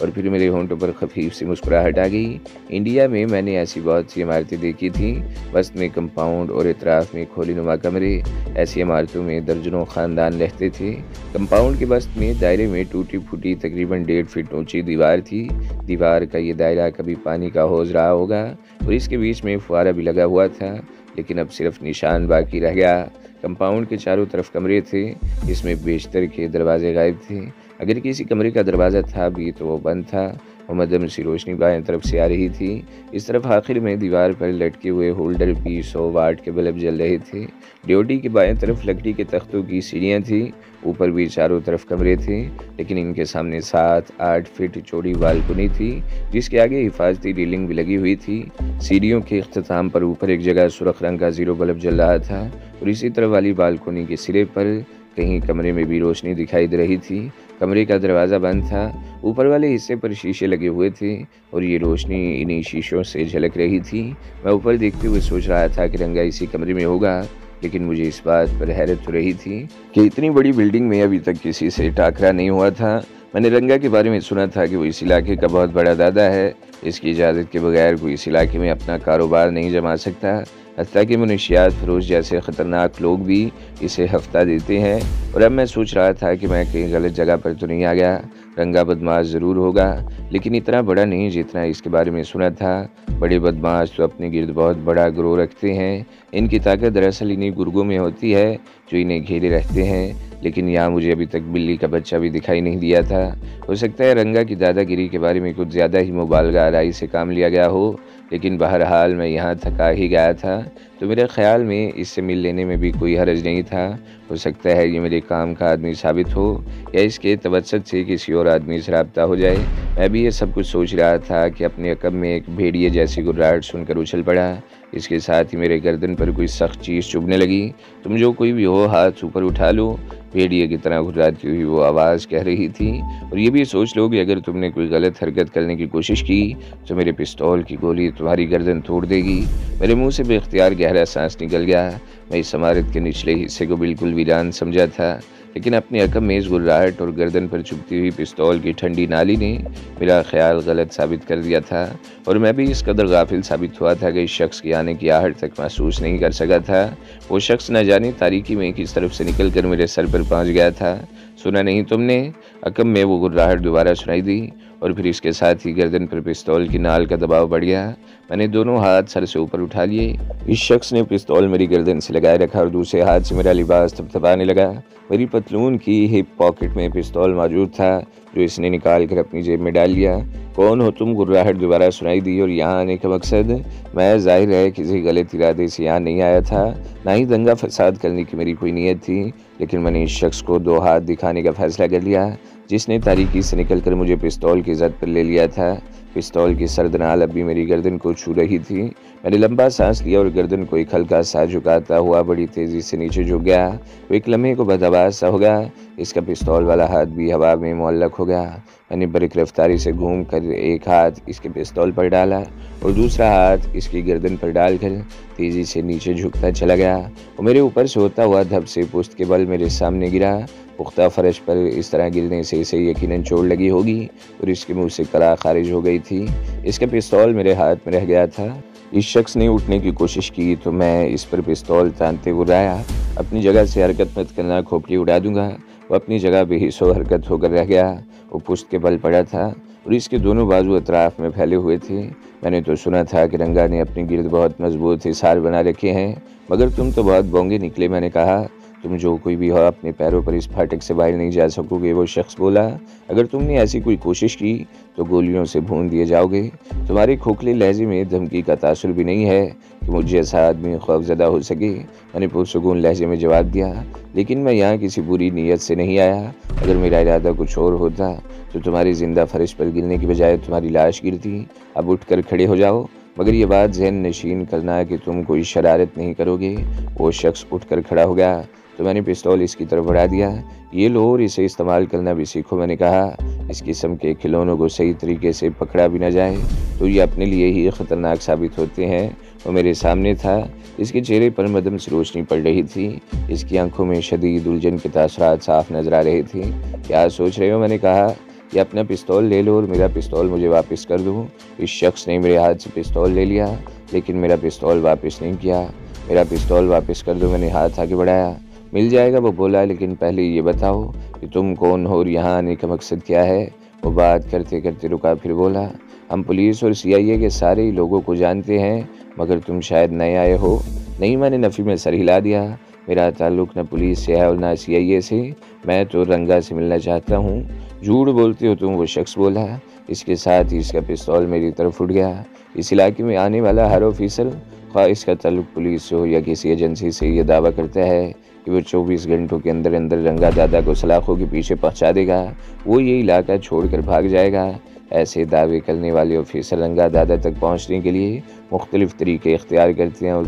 اور پھر میرے ہونٹوں پر خفیف سی مسکراہٹ آ گئی۔ انڈیا میں میں نے ایسی بہت سی عمارتیں دیکھی تھیں، وسط میں کمپاؤنڈ اور اطراف میں کھولی نما کمرے۔ ایسی عمارتوں میں درجنوں خاندان رہتے تھے۔ کمپاؤنڈ کے وسط میں دائرے میں ٹوٹی پھوٹی تقریباً 1.5 فٹ اونچی دیوار تھی۔ دیوار کا یہ دائرہ کبھی پانی کا حوض رہا ہوگا اور اس کے بیچ میں فوارہ بھی لگا ہوا تھا، لیکن اب صرف نشان باقی رہ گیا۔ کمپاؤنڈ کے چاروں طرف کمرے تھے، اس میں بیشتر کے دروازے غائب تھے۔ اگر کسی کمرے کا دروازہ تھا بھی تو وہ بند تھا اور مدھم سی روشنی بائیں طرف سے آ رہی تھی۔ اس طرف آخر میں دیوار پر لٹکے ہوئے ہولڈر پہ 100 واٹ کے بلب جل رہے تھے۔ ڈیوٹی کے بائیں طرف لکڑی کے تختوں کی سیڑھیاں تھیں، اوپر بھی چاروں طرف کمرے تھے، لیکن ان کے سامنے 7-8 فٹ چوڑی بالکنی تھی جس کے آگے حفاظتی ریلنگ بھی لگی ہوئی تھی۔ سیڑھیوں کے اختتام پر اوپر ایک جگہ سرخ رنگ کا 0 بلب جل رہا تھا اور اسی طرف والی بالکنی کے سرے پر کہیں کمرے میں بھی روشنی دکھائی دے رہی تھی۔ کمرے کا دروازہ بند تھا، اوپر والے حصے پر شیشے لگے ہوئے تھے اور یہ روشنی انہی شیشوں سے جھلک رہی تھی۔ میں اوپر دیکھتے ہوئے سوچ رہا تھا کہ رنگا اسی کمرے میں ہوگا، لیکن مجھے اس بات پر حیرت ہو رہی تھی کہ اتنی بڑی بلڈنگ میں ابھی تک کسی سے ٹاکرا نہیں ہوا تھا۔ میں نے رنگا کے بارے میں سنا تھا کہ وہ اس علاقے کا بہت بڑا دادا ہے، اس کی اجازت کے بغیر کوئی اس علاقے میں اپنا کاروبار نہیں جما سکتا، حتیٰ کہ منشیات فروش جیسے خطرناک لوگ بھی اسے ہفتہ دیتے ہیں۔ اور اب میں سوچ رہا تھا کہ میں کہیں غلط جگہ پر تو نہیں آ گیا۔ رنگا بدماش ضرور ہوگا، لیکن اتنا بڑا نہیں جتنا اس کے بارے میں سنا تھا۔ بڑے بدماش تو اپنے گرد بہت بڑا گروہ رکھتے ہیں، ان کی طاقت دراصل انہی گرگوں میں ہوتی ہے جو انہیں گھیرے رہتے ہیں، لیکن یہاں مجھے ابھی تک بلی کا بچہ بھی دکھائی نہیں دیا تھا۔ ہو سکتا ہے رنگا کی دادا گیری کے بارے میں کچھ زیادہ ہی مبالغہ آرائی سے کام لیا گیا ہو، لیکن بہرحال میں یہاں تھکا ہی گیا تھا، تو میرے خیال میں اس سے مل لینے میں بھی کوئی حرج نہیں تھا۔ ہو سکتا ہے یہ میرے کام کا آدمی ثابت ہو یا اس کے توسط سے کسی اور آدمی سے رابطہ ہو جائے۔ میں بھی یہ سب کچھ سوچ رہا تھا کہ اپنے عقب میں ایک بھیڑیے جیسی گراہٹ سن کر اچھل پڑا۔ اس کے ساتھ ہی میرے گردن پر کوئی سخت چیز چبھنے لگی۔ تم جو کوئی بھی ہو، ہاتھ اوپر اٹھا لو، بھیڑیے کی طرح گھراتی ہوئی وہ آواز کہہ رہی تھی، اور یہ بھی سوچ لو کہ اگر تم نے کوئی غلط حرکت کرنے کی کوشش کی تو میرے پستول کی گولی تمہاری گردن توڑ دے گی۔ میرے منہ سے بے اختیار گہرا سانس نکل گیا۔ میں اس عمارت کے نچلے حصے کو بالکل ویران سمجھا تھا، لیکن اپنے عقب میں اس گراہٹ اور گردن پر چبھتی ہوئی پستول کی ٹھنڈی نالی نے میرا خیال غلط ثابت کر دیا تھا، اور میں بھی اس قدر غافل ثابت ہوا تھا کہ اس شخص کی آنے کی آہٹ تک محسوس نہیں کر سکا تھا۔ وہ شخص نہ جانے تاریکی میں کس طرف سے نکل کر میرے سر پر پہنچ گیا تھا۔ سنا نہیں تم نے؟ عقب میں وہ گراہٹ دوبارہ سنائی دی، اور پھر اس کے ساتھ ہی گردن پر پستول کی نال کا دباؤ بڑھ گیا۔ میں نے دونوں ہاتھ سر سے اوپر اٹھا لیے۔ اس شخص نے پستول میری گردن سے لگائے رکھا اور دوسرے ہاتھ سے میرا لباس تھپتھپانے لگا۔ میری پتلون کی ہپ پاکٹ میں پستول موجود تھا جو اس نے نکال کر اپنی جیب میں ڈال لیا۔ کون ہو تم؟ گراہٹ دوبارہ سنائی دی، اور یہاں آنے کا مقصد؟ میں ظاہر ہے کسی غلط ارادے سے یہاں نہیں آیا تھا، نہ ہی دنگا فساد کرنے کی میری کوئی نیت تھی، لیکن میں نے اس شخص کو 2 ہاتھ دکھانے کا فیصلہ کر لیا جس نے تاریکی سے نکل کر مجھے پستول کی زد پر لے لیا تھا۔ پستول کی سرد نال اب بھی میری گردن کو چھو رہی تھی۔ میں نے لمبا سانس لیا اور گردن کو ایک ہلکا سا جھکاتا ہوا بڑی تیزی سے نیچے جھک گیا۔ وہ ایک لمحے کو بعد آواز سا ہو گیا۔ اس کا پستول والا ہاتھ بھی ہوا میں معلق ہو گیا۔ میں نے برق رفتاری سے گھوم کر ایک ہاتھ اس کے پستول پر ڈالا اور دوسرا ہاتھ اس کی گردن پر ڈال کر تیزی سے نیچے جھکتا چلا گیا۔ وہ میرے اوپر سے ہوتا ہوا دھپ سے پشت کے بل میرے سامنے گرا۔ پختہ فرش پر اس طرح گرنے سے اسے یقیناً چوٹ لگی ہوگی اور اس کے منہ سے کلا خارج ہو گئی تھی۔ اس کا پستول میرے ہاتھ میں رہ گیا تھا۔ اس شخص نے اٹھنے کی کوشش کی تو میں اس پر پستول تانتے گرایا۔ اپنی جگہ سے حرکت مت کرنا، کھوپڑی اڑا دوں گا۔ وہ اپنی جگہ بے حس و حرکت ہو کر رہ گیا۔ وہ پشت کے بل پڑا تھا اور اس کے دونوں بازو اطراف میں پھیلے ہوئے تھے۔ میں نے تو سنا تھا کہ رنگا نے اپنے گرد بہت مضبوط حصار بنا رکھے ہیں، مگر تم تو بہت بونگے نکلے۔ میں نے کہا، تم جو کوئی بھی ہو اپنے پیروں پر اس پھاٹک سے باہر نہیں جا سکو گے۔ وہ شخص بولا، اگر تم نے ایسی کوئی کوشش کی تو گولیوں سے بھون دیے جاؤ گے۔ تمہارے کھوکھلے لہجے میں دھمکی کا تاثر بھی نہیں ہے کہ مجھ جیسا آدمی خوف زدہ ہو سکے۔ میں نے پرسکون لہجے میں جواب دیا، لیکن میں یہاں کسی بری نیت سے نہیں آیا۔ اگر میرا ارادہ کچھ اور ہوتا تو تمہاری زندہ فرش پر گرنے کی بجائے تمہاری لاش گرتی۔ اب اٹھ کر کھڑے ہو جاؤ، مگر یہ بات ذہن نشین کرنا کہ تم کوئی شرارت نہیں کرو گے۔ وہ شخص اٹھ کر کھڑا ہو گیا تو میں نے پستول اس کی طرف بڑھا دیا۔ یہ لو اور اسے استعمال کرنا بھی سیکھو، میں نے کہا۔ اس قسم کے کھلونوں کو صحیح طریقے سے پکڑا بھی نہ جائے تو یہ اپنے لیے ہی خطرناک ثابت ہوتے ہیں۔ وہ میرے سامنے تھا، اس کے چہرے پر مدھم سی روشنی پڑ رہی تھی، اس کی آنکھوں میں شدید الجھن کے تاثرات صاف نظر آ رہے تھے۔ کیا سوچ رہے ہو؟ میں نے کہا۔ یا اپنا پستول لے لو اور میرا پستول مجھے واپس کر دو۔ اس شخص نے میرے ہاتھ سے پستول لے لیا لیکن میرا پستول واپس نہیں کیا۔ میرا پستول واپس کر دو، میں نے ہاتھ آگے بڑھایا۔ مل جائے گا، وہ بولا، لیکن پہلے یہ بتاؤ کہ تم کون ہو اور یہاں آنے کا مقصد کیا ہے؟ وہ بات کرتے کرتے رکا، پھر بولا، ہم پولیس اور CIA کے سارے ہی لوگوں کو جانتے ہیں، مگر تم شاید نئے آئے ہو۔ نہیں، میں نے نفی میں سر ہلا دیا۔ میرا تعلق نہ پولیس سے ہے اور نہ CIA سے، میں تو رنگا سے ملنا چاہتا ہوں۔ جھوٹ بولتے ہو تم، وہ شخص بولا۔ اس کے ساتھ ہی اس کا پستول میری طرف اٹھ گیا۔ اس علاقے میں آنے والا ہر آفیسر، خواہ اس کا تعلق پولیس سے ہو یا کسی ایجنسی سے، یہ دعویٰ کرتا ہے کہ وہ 24 گھنٹوں کے اندر اندر رنگا دادا کو سلاخوں کے پیچھے پہنچا دے گا، وہ یہ علاقہ چھوڑ کر بھاگ جائے گا۔ ایسے دعوے کرنے والے آفیسر رنگا دادا تک پہنچنے کے لیے مختلف طریقے اختیار کرتے ہیں، اور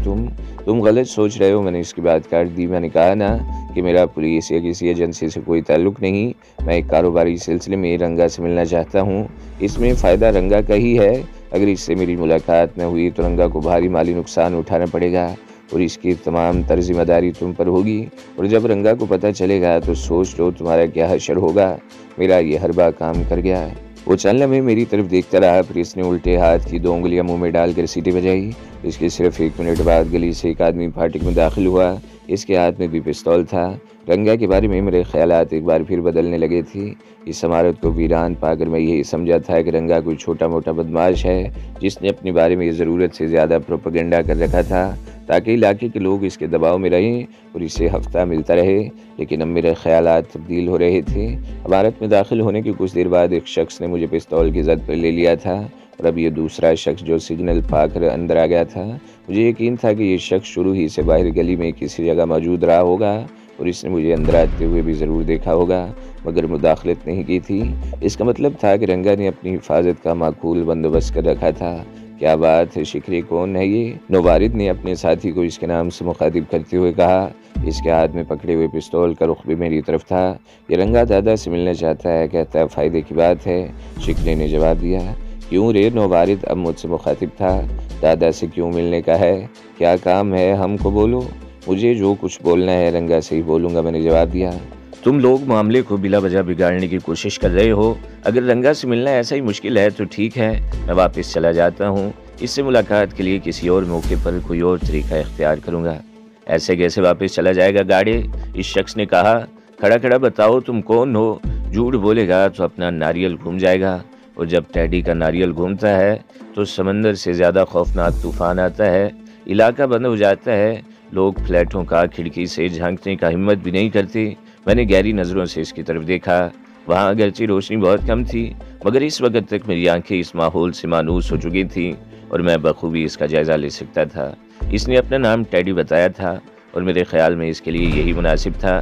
تم غلط سوچ رہے ہو۔ میں نے اس کی بات کاٹ دی۔ میں نے کہا نا کہ میرا پولیس یا کسی ایجنسی سے کوئی تعلق نہیں، میں ایک کاروباری سلسلے میں رنگا سے ملنا چاہتا ہوں۔ اس میں فائدہ رنگا کا ہی ہے۔ اگر اس سے میری ملاقات نہ ہوئی تو رنگا کو بھاری مالی نقصان اٹھانا پڑے گا اور اس کی تمام ذمہ داری تم پر ہوگی، اور جب رنگا کو پتہ چلے گا تو سوچ لو تمہارا کیا حشر ہوگا۔ میرا یہ حربہ کام کر گیا۔ وہ چند لمحے میری طرف دیکھتا رہا، پھر اس نے الٹے ہاتھ کی 2 انگلیاں منہ میں ڈال کر سیٹی بجائی۔ اس کے صرف 1 منٹ بعد گلی سے ایک آدمی پھاٹک میں داخل ہوا۔ اس کے ہاتھ میں بھی پستول تھا۔ رنگا کے بارے میں میرے خیالات ایک بار پھر بدلنے لگے تھے۔ اس عمارت کو ویران پا کر میں یہی سمجھا تھا کہ رنگا کوئی چھوٹا موٹا بدماش ہے جس نے اپنے بارے میں ضرورت سے زیادہ پروپیگنڈا کر رکھا تھا تاکہ علاقے کے لوگ اس کے دباؤ میں رہیں اور اسے ہفتہ ملتا رہے۔ لیکن اب میرے خیالات تبدیل ہو رہے تھے۔ عمارت میں داخل ہونے کے کچھ دیر بعد ایک شخص نے مجھے پستول کی زد پر لے لیا تھا، اور اب یہ دوسرا شخص جو سگنل پا کر اندر آ گیا تھا، مجھے یقین تھا کہ یہ شخص شروع ہی سے باہر گلی میں کسی جگہ موجود رہا ہوگا اور اس نے مجھے اندر آتے ہوئے بھی ضرور دیکھا ہوگا مگر مداخلت نہیں کی تھی۔ اس کا مطلب تھا کہ رنگا نے اپنی حفاظت کا معقول بندوبست کر رکھا تھا۔ کیا بات ہے، شکری کون ہے یہ؟ نوارد نے اپنے ساتھی کو اس کے نام سے مخاطب کرتے ہوئے کہا۔ اس کے ہاتھ میں پکڑے ہوئے پستول کا رخ بھی میری طرف تھا۔ یہ رنگا دادا سے ملنا چاہتا ہے، کہتا ہے فائدے کی بات ہے۔ شکری نے جواب دیا۔ کیوں رے؟ نوارد اب مجھ سے مخاطب تھا۔ دادا سے کیوں ملنے کا ہے؟ کیا کام ہے؟ ہم کو بولو۔ مجھے جو کچھ بولنا ہے رنگا سے ہی بولوں گا، میں نے جواب دیا۔ تم لوگ معاملے کو بلا وجہ بگاڑنے کی کوشش کر رہے ہو۔ اگر رنگا سے ملنا ایسا ہی مشکل ہے تو ٹھیک ہے، میں واپس چلا جاتا ہوں۔ اس سے ملاقات کے لیے کسی اور موقع پر کوئی اور طریقہ اختیار کروں گا۔ ایسے کیسے واپس چلا جائے گا گاڑی؟ اس شخص نے کہا۔ کھڑا کھڑا بتاؤ تم کون ہو؟ جھوٹ بولے گا تو اپنا ناریل گھوم جائے گا، اور جب ٹیڈی کا ناریل گھومتا ہے تو سمندر سے زیادہ خوفناک طوفان آتا ہے، علاقہ بند ہو جاتا ہے، لوگ فلیٹوں کا کھڑکی سے جھانکنے کا ہمت بھی نہیں کرتے۔ میں نے گہری نظروں سے اس کی طرف دیکھا۔ وہاں اگرچہ روشنی بہت کم تھی مگر اس وقت تک میری آنکھیں اس ماحول سے مانوس ہو چکی تھیں اور میں بخوبی اس کا جائزہ لے سکتا تھا۔ اس نے اپنا نام ٹیڈی بتایا تھا اور میرے خیال میں اس کے لیے یہی مناسب تھا۔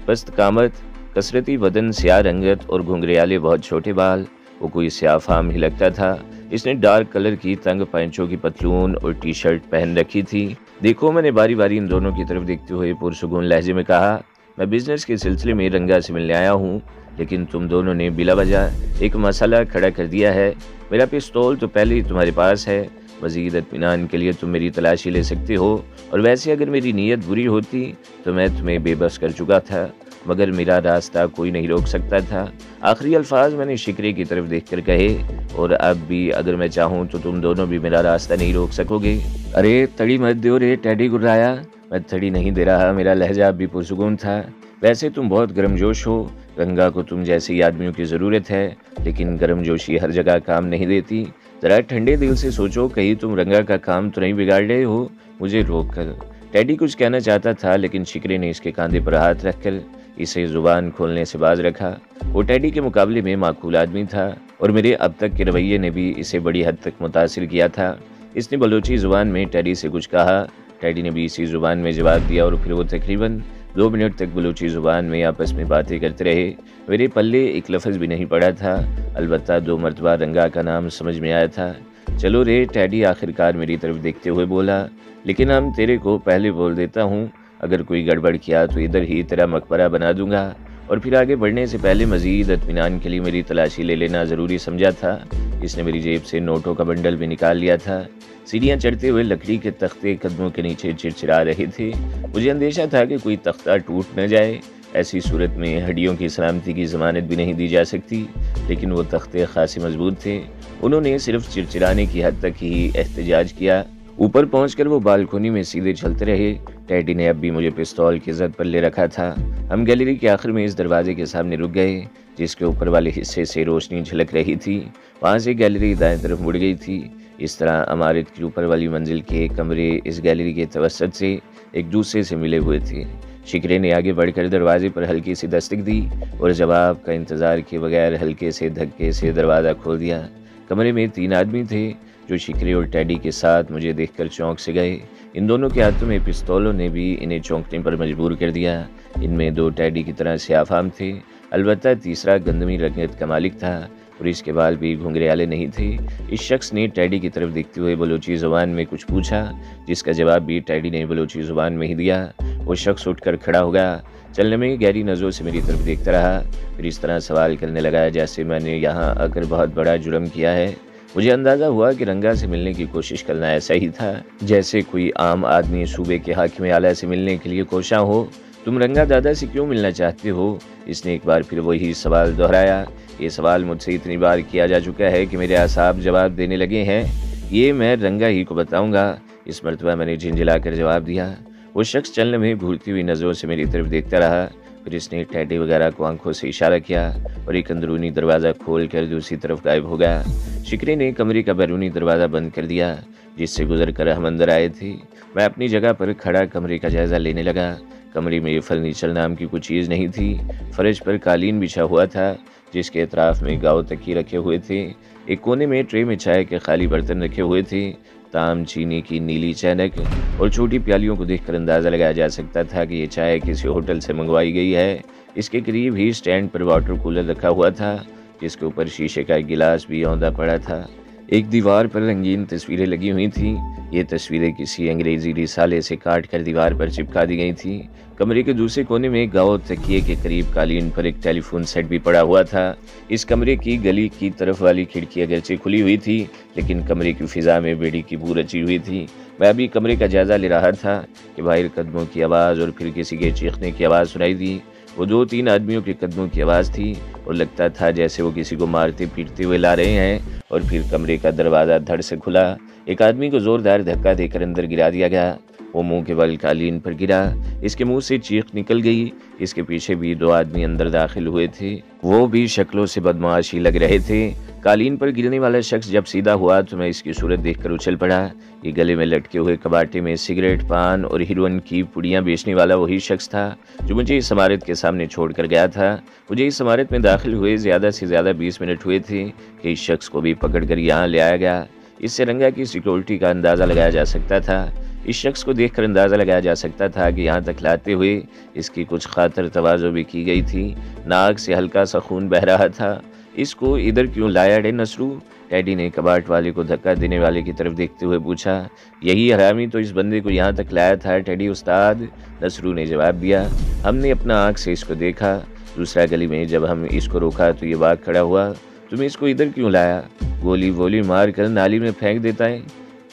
پست قامت، کثرتی بدن، سیاہ رنگت اور گھنگریالے بہت چھوٹے بال، وہ کوئی سیاہ فام ہی لگتا تھا۔ اس نے ڈارک کلر کی تنگ پینچوں کی پتلون اور ٹی شرٹ پہن رکھی تھی۔ دیکھو، میں نے باری باری ان دونوں کی طرف دیکھتے ہوئے پرسکون لہجے میں کہا، میں بزنس کے سلسلے میں رنگا سے ملنے آیا ہوں، لیکن تم دونوں نے بلا وجہ ایک مسئلہ کھڑا کر دیا ہے۔ میرا پستول تو پہلے ہی تمہارے پاس ہے، مزید اطمینان کے لیے تم میری تلاشی لے سکتے ہو، اور ویسے اگر میری نیت بری ہوتی تو میں تمہیں بے بس کر چکا تھا، مگر میرا راستہ کوئی نہیں روک سکتا تھا۔ آخری الفاظ میں نے شکری کی طرف دیکھ کر کہے، اور اب بھی اگر میں چاہوں تو تم دونوں بھی میرا راستہ نہیں روک سکو گے۔ ارے تڑی مت دیو رے، ٹیڈی گرایا۔ میں تھڑی نہیں دے رہا، میرا لہجہ اب بھی پرسکون تھا۔ ویسے تم بہت گرم جوش ہو، رنگا کو تم جیسے آدمیوں کی ضرورت ہے، لیکن گرم جوشی ہر جگہ کام نہیں دیتی۔ ذرا ٹھنڈے دل سے سوچو، کہیں تم رنگا کا کام تو نہیں بگاڑ رہے ہو۔ مجھے روک کر ٹیڈی کچھ کہنا چاہتا تھا، لیکن شکری نے اس کے کاندھے پر ہاتھ رکھ کر اسے زبان کھولنے سے باز رکھا۔ وہ ٹیڈی کے مقابلے میں معقول آدمی تھا، اور میرے اب تک کے رویے نے بھی اسے بڑی حد تک متاثر کیا تھا۔ اس نے بلوچی زبان میں ٹیڈی سے کچھ کہا، ٹیڈی نے بھی اسی زبان میں جواب دیا، اور پھر وہ تقریباً 2 منٹ تک بلوچی زبان میں آپس میں باتیں کرتے رہے۔ میرے پلے ایک لفظ بھی نہیں پڑا تھا، البتہ 2 مرتبہ رنگا کا نام سمجھ میں آیا تھا۔ چلو رے، ٹیڈی آخرکار میری طرف دیکھتے ہوئے بولا، لیکن ہم تیرے کو پہلے بول دیتا ہوں، اگر کوئی گڑبڑ کیا تو ادھر ہی تیرا مقبرہ بنا دوں گا، اور پھر آگے بڑھنے سے پہلے مزید اطمینان کے لیے میری تلاشی لے لینا ضروری سمجھا تھا۔ اس نے میری جیب سے نوٹوں کا بنڈل بھی نکال لیا تھا۔ سیڑھیاں چڑھتے ہوئے لکڑی کے تختے قدموں کے نیچے چرچرا رہے تھے۔ مجھے اندیشہ تھا کہ کوئی تختہ ٹوٹ نہ جائے، ایسی صورت میں ہڈیوں کی سلامتی کی ضمانت بھی نہیں دی جا سکتی۔ لیکن وہ تختے خاصے مضبوط تھے۔ انہوں نے صرف چرچرانے کی حد تک ہی احتجاج کیا۔ اوپر پہنچ کر وہ بالکونی میں سیدھے چلتے رہے۔ ٹیڈی نے اب بھی مجھے پستول کی زد پر لے رکھا تھا۔ ہم گیلری کے آخر میں اس دروازے کے سامنے رک گئے جس کے اوپر والے حصے سے روشنی جھلک رہی تھی۔ وہاں سے گیلری دائیں طرف مڑ گئی تھی۔ اس طرح عمارت کی اوپر والی منزل کے کمرے اس گیلری کے توسط سے ایک دوسرے سے ملے ہوئے تھے۔ شکرے نے آگے بڑھ کر دروازے پر ہلکی سی دستک دی اور جواب کا انتظار کیے بغیر ہلکے سے دھکے سے دروازہ کھول دیا۔ کمرے میں 3 آدمی تھے جو شکرے اور ٹیڈی کے ساتھ مجھے دیکھ کر چونک سے گئے۔ ان دونوں کے ہاتھوں میں پستولوں نے بھی انہیں چونکنے پر مجبور کر دیا۔ ان میں 2 ٹیڈی کی طرح سیاہ فام تھے، البتہ تیسرا گندمی رنگت کا مالک تھا اور اس کے بال بھی گھنگریالے نہیں تھے۔ اس شخص نے ٹیڈی کی طرف دیکھتے ہوئے بلوچی زبان میں کچھ پوچھا جس کا جواب بھی ٹیڈی نے بلوچی زبان میں ہی دیا۔ وہ شخص اٹھ کر کھڑا ہو گیا، چلنے میں گہری نظروں سے میری طرف دیکھتا رہا، پھر اس طرح سوال کرنے لگا جیسے میں نے یہاں آ کر بہت بڑا جرم کیا ہے۔ مجھے اندازہ ہوا کہ رنگا سے ملنے کی کوشش کرنا ایسا ہی تھا جیسے کوئی عام آدمی صوبے کے حاکم اعلیٰ سے ملنے کے لیے کوشاں ہو۔ تم رنگا دادا سے کیوں ملنا چاہتے ہو؟ اس نے ایک بار پھر وہی سوال دہرایا۔ یہ سوال مجھ سے اتنی بار کیا جا چکا ہے کہ میرے اعصاب جواب دینے لگے ہیں۔ یہ میں رنگا ہی کو بتاؤں گا، اس مرتبہ میں نے جھنجھلا کر جواب دیا۔ وہ شخص چلنے میں گھورتی ہوئی نظروں سے میری طرف دیکھتا رہا، پھر اس نے ٹیڈی وغیرہ کو آنکھوں سے اشارہ کیا اور ایک اندرونی دروازہ کھول کر دوسری طرف غائب ہو گیا۔ شکری نے کمرے کا بیرونی دروازہ بند کر دیا جس سے گزر کر ہم اندر آئے تھے۔ میں اپنی جگہ پر کھڑا کمرے کا جائزہ لینے لگا۔ کمرے میں فرنیچر نام کی کوئی چیز نہیں تھی۔ فرش پر قالین بچھا ہوا تھا جس کے اطراف میں گاؤ تکیے رکھے ہوئے تھے۔ ایک کونے میں ٹرے میں چائے کے خالی برتن رکھے ہوئے تھے۔ تام چینی کی نیلی چینک اور چھوٹی پیالیوں کو دیکھ کر اندازہ لگایا جا سکتا تھا کہ یہ چائے کسی ہوٹل سے منگوائی گئی ہے۔ اس کے قریب ہی سٹینڈ پر واٹر کولر رکھا ہوا تھا جس کے اوپر شیشے کا گلاس بھی اوندا پڑا تھا۔ ایک دیوار پر رنگین تصویریں لگی ہوئی تھیں۔ یہ تصویریں کسی انگریزی رسالے سے کاٹ کر دیوار پر چپکا دی گئی تھیں۔ کمرے کے دوسرے کونے میں گاؤ تکیے کے قریب قالین پر ایک ٹیلی فون سیٹ بھی پڑا ہوا تھا۔ اس کمرے کی گلی کی طرف والی کھڑکی اگرچہ کھلی ہوئی تھی لیکن کمرے کی فضا میں بیڑی کی بو رچی ہوئی تھی۔ میں ابھی کمرے کا جائزہ لے رہا تھا کہ باہر قدموں کی آواز اور پھر کسی کے چیخنے کی آواز سنائی دی۔ وہ 2-3 آدمیوں کے قدموں کی آواز تھی اور لگتا تھا جیسے وہ کسی کو مارتے پیٹتے ہوئے لا رہے ہیں۔ اور پھر کمرے کا دروازہ دھڑ سے کھلا۔ ایک آدمی کو زوردار دھکا دے کر اندر گرا دیا گیا۔ وہ منہ کے بل قالین پر گرا، اس کے منہ سے چیخ نکل گئی۔ اس کے پیچھے بھی 2 آدمی اندر داخل ہوئے تھے، وہ بھی شکلوں سے بدمعاشی لگ رہے تھے۔ قالین پر گرنے والا شخص جب سیدھا ہوا تو میں اس کی صورت دیکھ کر اچھل پڑا۔ یہ گلے میں لٹکے ہوئے کباٹے میں سگریٹ، پان اور ہیروئن کی پڑیاں بیچنے والا وہی شخص تھا جو مجھے اس عمارت کے سامنے چھوڑ کر گیا تھا۔ مجھے اس عمارت میں داخل ہوئے زیادہ سے زیادہ 20 منٹ ہوئے تھے کہ اس شخص کو بھی پکڑ کر یہاں لے آیا گیا۔ اس سے رنگا کی سیکورٹی کا اندازہ لگایا جا سکتا تھا۔ اس شخص کو دیکھ کر اندازہ لگایا جا سکتا تھا کہ یہاں تک لاتے ہوئے اس کی کچھ خاطر تواضع بھی کی گئی تھی۔ ناک سے ہلکا سا خون بہہ رہا تھا۔ اس کو ادھر کیوں لایا ڈے نسرو؟ ٹیڈی نے کباٹ والے کو دھکا دینے والے کی طرف دیکھتے ہوئے پوچھا۔ یہی حرامی تو اس بندے کو یہاں تک لایا تھا ٹیڈی استاد، نسرو نے جواب دیا۔ ہم نے اپنا آنکھ سے اس کو دیکھا۔ دوسرا گلی میں جب ہم اس کو روکا تو یہ باغ کھڑا ہوا۔ تم اس کو ادھر کیوں لایا؟ گولی وولی مار کر نالی میں پھینک دیتا ہے،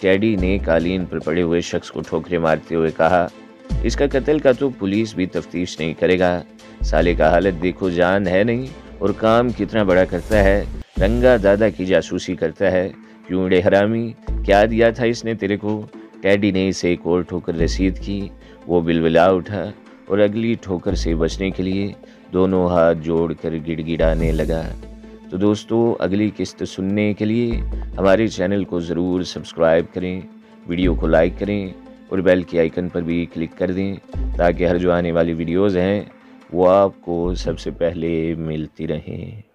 ٹیڈی نے قالین پر پڑے ہوئے شخص کو ٹھوکرے مارتے ہوئے کہا۔ اس کا قتل کا تو پولیس بھی تفتیش نہیں کرے گا۔ سالے کا حالت دیکھو، جان ہے نہیں اور کام کتنا بڑا کرتا ہے، رنگا دادا کی جاسوسی کرتا ہے۔ کیوں ڈے حرامی، کیا دیا تھا اس نے تیرے کو؟ ٹیڈی نے اسے ایک اور ٹھوکر رسید کی۔ وہ بلبلا اٹھا اور اگلی ٹھوکر سے بچنے کے لیے دونوں ہاتھ جوڑ کر گڑ گڑانے لگا۔ تو دوستو، اگلی قسط سننے کے لیے ہمارے چینل کو ضرور سبسکرائب کریں، ویڈیو کو لائک کریں اور بیل کے آئیکن پر بھی کلک کر دیں تاکہ ہر جو آنے والی ویڈیوز ہیں وہ آپ کو سب سے پہلے ملتی رہیں۔